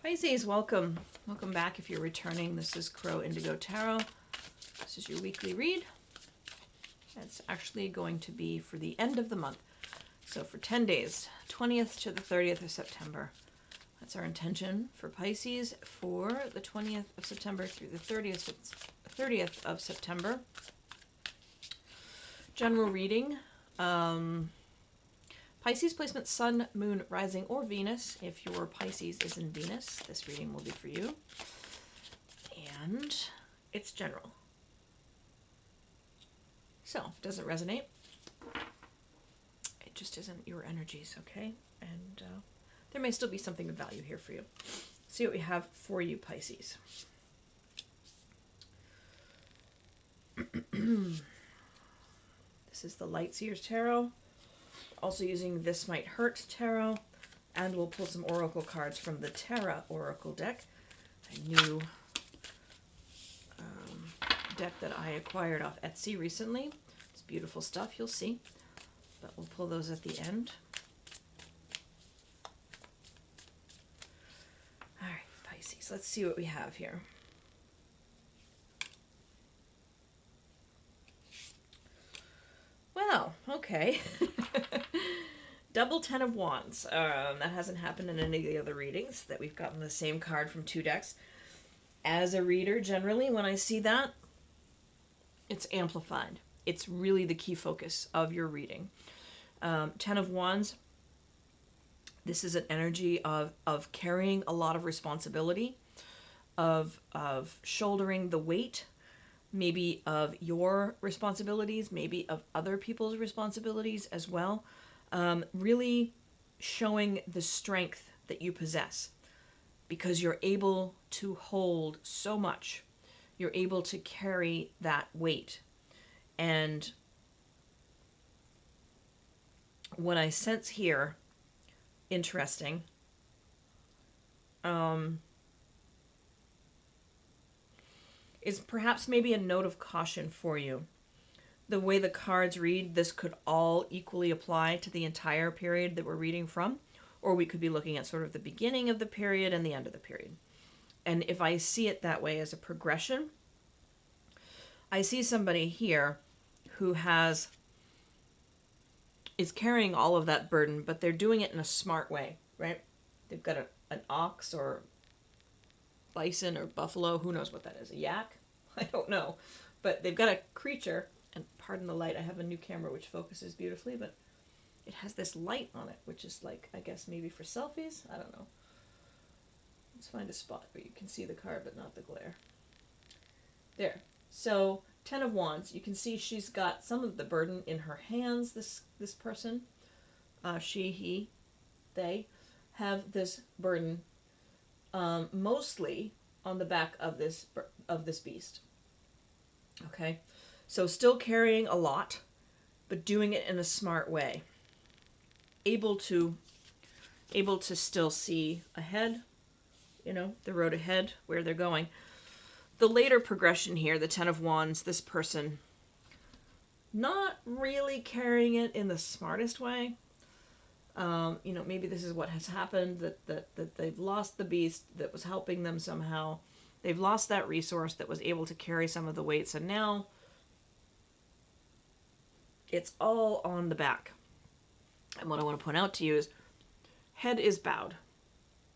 Pisces, welcome. Welcome back if you're returning. This is Crow Indigo Tarot. This is your weekly read. It's actually going to be for the end of the month. So for 10 days, 20th to the 30th of September. That's our intention for Pisces for the 20th of September through the 30th of September. General reading. Pisces placement, Sun, Moon, Rising, or Venus. If your Pisces is in Venus, this reading will be for you. And it's general. So, if it doesn't resonate, it just isn't your energies, okay? And there may still be something of value here for you. See what we have for you, Pisces. This is the Light Seers Tarot. Also using This Might Hurt Tarot, and we'll pull some oracle cards from the Terra oracle deck, a new deck that I acquired off Etsy recently. It's beautiful stuff, you'll see, but we'll pull those at the end. All right, Pisces, let's see what we have here. Well, okay. Double 10 of Wands. That hasn't happened in any of the other readings, that we've gotten the same card from two decks. As a reader, generally, when I see that, it's amplified. It's really the key focus of your reading. 10 of Wands, this is an energy of carrying a lot of responsibility, of shouldering the weight, maybe of your responsibilities, maybe of other people's responsibilities as well. Really showing the strength that you possess, because you're able to hold so much. You're able to carry that weight. And what I sense here, interesting, is perhaps maybe a note of caution for you. The way the cards read, this could all equally apply to the entire period that we're reading from, or we could be looking at sort of the beginning of the period and the end of the period. And if I see it that way as a progression, I see somebody here who is carrying all of that burden, but they're doing it in a smart way, right? They've got an ox or bison or buffalo, who knows what that is, a yak? I don't know. But they've got a creature, and pardon the light, I have a new camera which focuses beautifully, but it has this light on it, which is like, I guess maybe for selfies? I don't know. Let's find a spot where you can see the card but not the glare. There. So, 10 of Wands, you can see she's got some of the burden in her hands, this person. She, he, they have this burden mostly on the back of this beast. Okay? So still carrying a lot, but doing it in a smart way. Able to still see ahead, you know, the road ahead, where they're going. The later progression here, the 10 of Wands, this person not really carrying it in the smartest way. You know, maybe this is what has happened, that they've lost the beast that was helping them somehow. They've lost that resource that was able to carry some of the weights, and now it's all on the back. And what I want to point out to you is, head is bowed.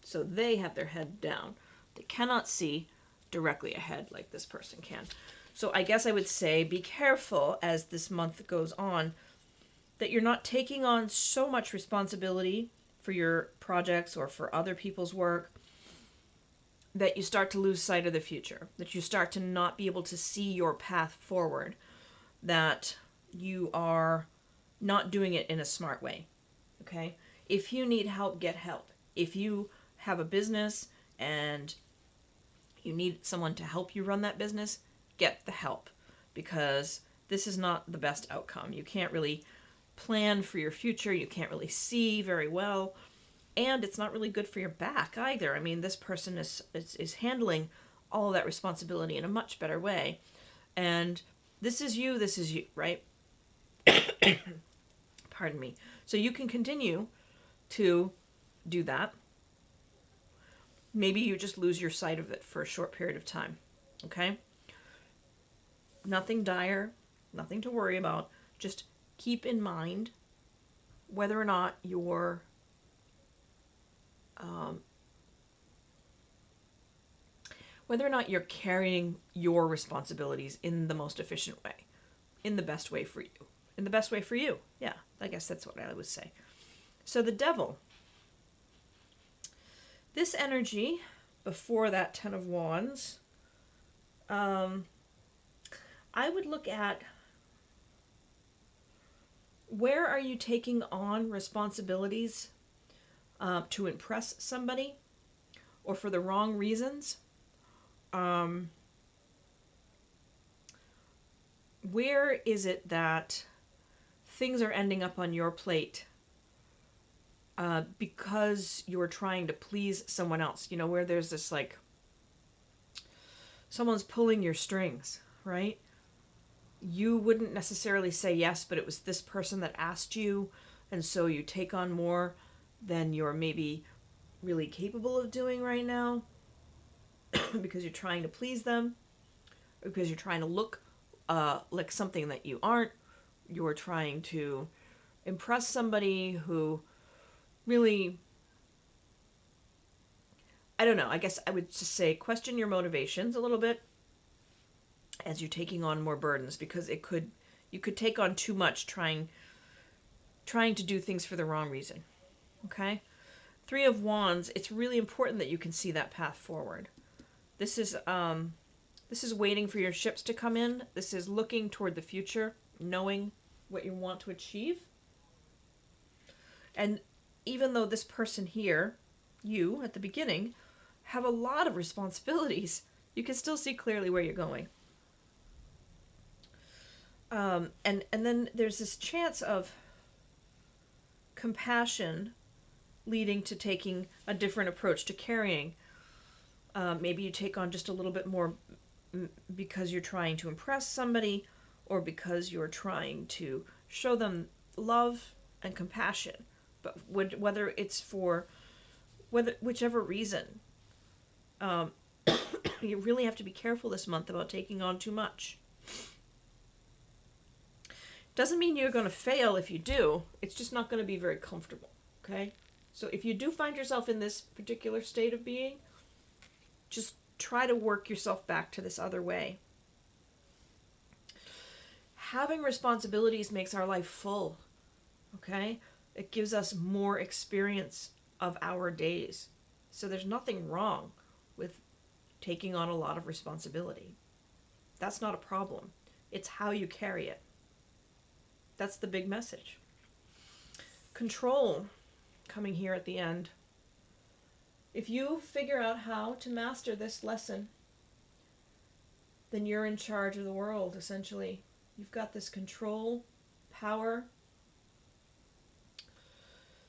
So they have their head down. They cannot see directly ahead like this person can. So I guess I would say be careful as this month goes on that you're not taking on so much responsibility for your projects or for other people's work that you start to lose sight of the future, that you start to not be able to see your path forward, that you are not doing it in a smart way, okay? If you need help, get help. If you have a business and you need someone to help you run that business, get the help, because this is not the best outcome. You can't really plan for your future. You can't really see very well. And it's not really good for your back either. I mean, this person is handling all of that responsibility in a much better way. And this is you, right? Pardon me. So you can continue to do that. Maybe you just lose your sight of it for a short period of time. Okay? Nothing dire, nothing to worry about. Just keep in mind whether or not you're carrying your responsibilities in the most efficient way, in the best way for you. In the best way for you. Yeah, I guess that's what I would say. So the Devil. This energy, before that Ten of Wands, I would look at, where are you taking on responsibilities to impress somebody or for the wrong reasons? Where is it that things are ending up on your plate because you're trying to please someone else? You know, where there's this like, someone's pulling your strings, right? You wouldn't necessarily say yes, but it was this person that asked you, and so you take on more than you're maybe really capable of doing right now because you're trying to please them, or because you're trying to look like something that you aren't. You're trying to impress somebody who really, I don't know, I guess I would just say question your motivations a little bit as you're taking on more burdens, because you could take on too much trying to do things for the wrong reason. Okay? Three of Wands, it's really important that you can see that path forward. This is waiting for your ships to come in. This is looking toward the future, knowing what you want to achieve. And even though this person here, you at the beginning, have a lot of responsibilities, you can still see clearly where you're going. And then there's this chance of compassion leading to taking a different approach to carrying. Maybe you take on just a little bit more because you're trying to impress somebody, or because you're trying to show them love and compassion. But whether it's for whichever reason, you really have to be careful this month about taking on too much. Doesn't mean you're going to fail if you do. It's just not going to be very comfortable. Okay? So if you do find yourself in this particular state of being, just try to work yourself back to this other way. Having responsibilities makes our life full. Okay? It gives us more experience of our days. So there's nothing wrong with taking on a lot of responsibility. That's not a problem. It's how you carry it. That's the big message. Control, coming here at the end. If you figure out how to master this lesson, then you're in charge of the world, essentially. You've got this control, power,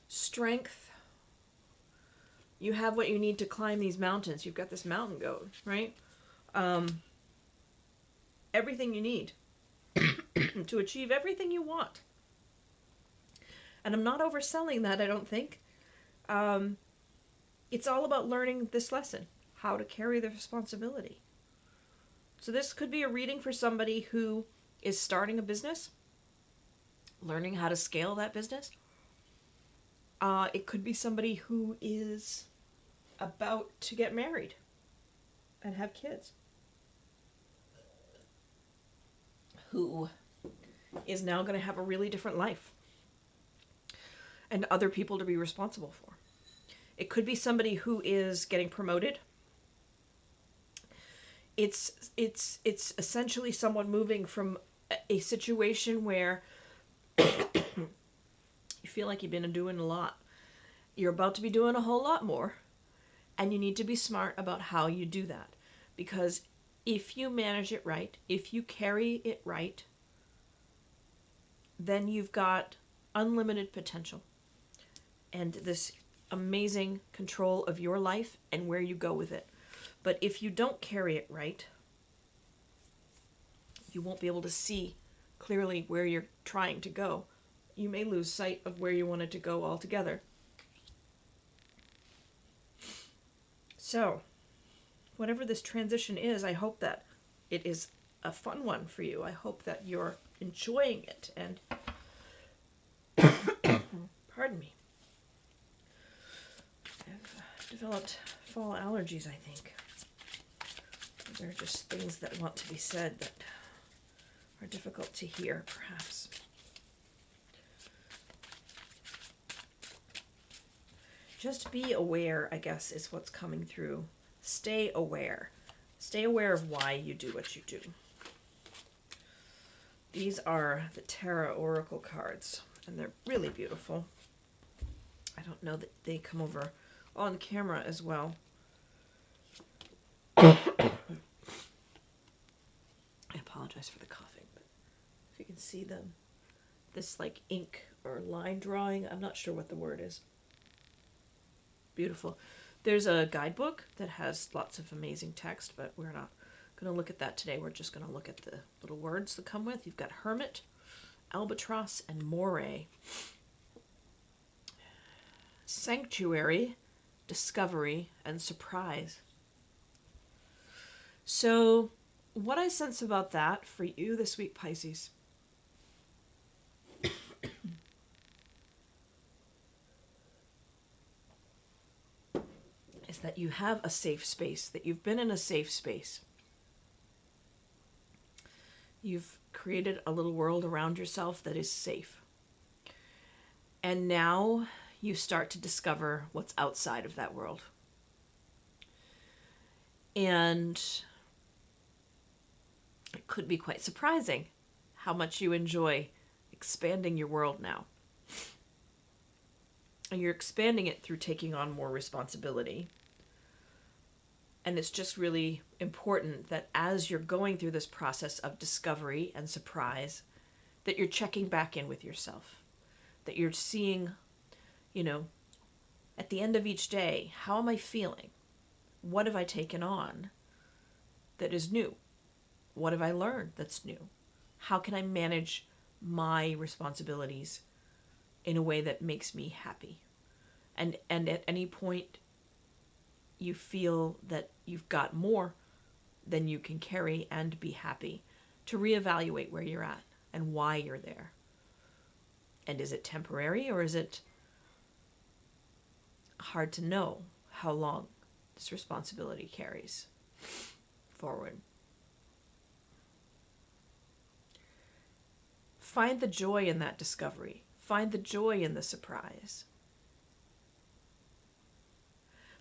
strength. You have what you need to climb these mountains. You've got this mountain goat, right? Everything you need to achieve everything you want. And I'm not overselling that, I don't think. It's all about learning this lesson, how to carry the responsibility. So this could be a reading for somebody who is starting a business, learning how to scale that business. It could be somebody who is about to get married and have kids, who is now going to have a really different life and other people to be responsible for. It could be somebody who is getting promoted. It's essentially someone moving from a situation where you feel like you've been doing a lot. You're about to be doing a whole lot more, and you need to be smart about how you do that. Because if you manage it right, if you carry it right, then you've got unlimited potential and this amazing control of your life and where you go with it. But if you don't carry it right, you won't be able to see clearly where you're trying to go. You may lose sight of where you wanted to go altogether. So, whatever this transition is, I hope that it is a fun one for you. I hope that you're enjoying it. And, pardon me, I've developed fall allergies, I think. They're just things that want to be said that are difficult to hear, perhaps. Just be aware, I guess, is what's coming through. Stay aware. Stay aware of why you do what you do. These are the Terra Oracle cards, and they're really beautiful. I don't know that they come over on camera as well. I apologize for the coughing, but if you can see them, this like ink or line drawing, I'm not sure what the word is. Beautiful. There's a guidebook that has lots of amazing text, but we're not going to look at that today. We're just going to look at the little words that come with. You've got Hermit, Albatross, and Moray. Sanctuary, Discovery, and Surprise. So, what I sense about that for you this week, Pisces, is that you have a safe space, that you've been in a safe space. You've created a little world around yourself that is safe. And now you start to discover what's outside of that world. And it could be quite surprising how much you enjoy expanding your world now. And you're expanding it through taking on more responsibility. And it's just really important that as you're going through this process of discovery and surprise, that you're checking back in with yourself. That you're seeing, at the end of each day, how am I feeling? What have I taken on that is new? What have I learned that's new? How can I manage my responsibilities in a way that makes me happy? And at any point you feel that you've got more than you can carry and be happy, to reevaluate where you're at and why you're there. And is it temporary, or is it hard to know how long this responsibility carries forward? Find the joy in that discovery. Find the joy in the surprise.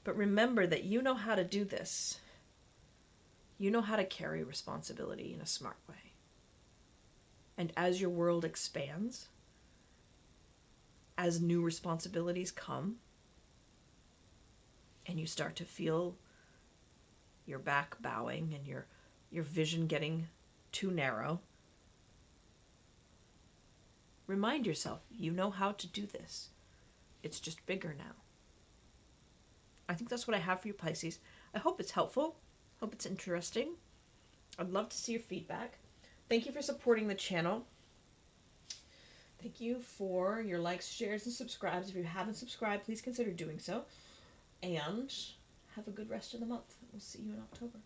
But remember that you know how to do this. You know how to carry responsibility in a smart way. And as your world expands, as new responsibilities come, and you start to feel your back bowing and your vision getting too narrow, remind yourself, you know how to do this. It's just bigger now. I think that's what I have for you, Pisces. I hope it's helpful. Hope it's interesting. I'd love to see your feedback. Thank you for supporting the channel. Thank you for your likes, shares, and subscribes. If you haven't subscribed, please consider doing so. And have a good rest of the month. We'll see you in October.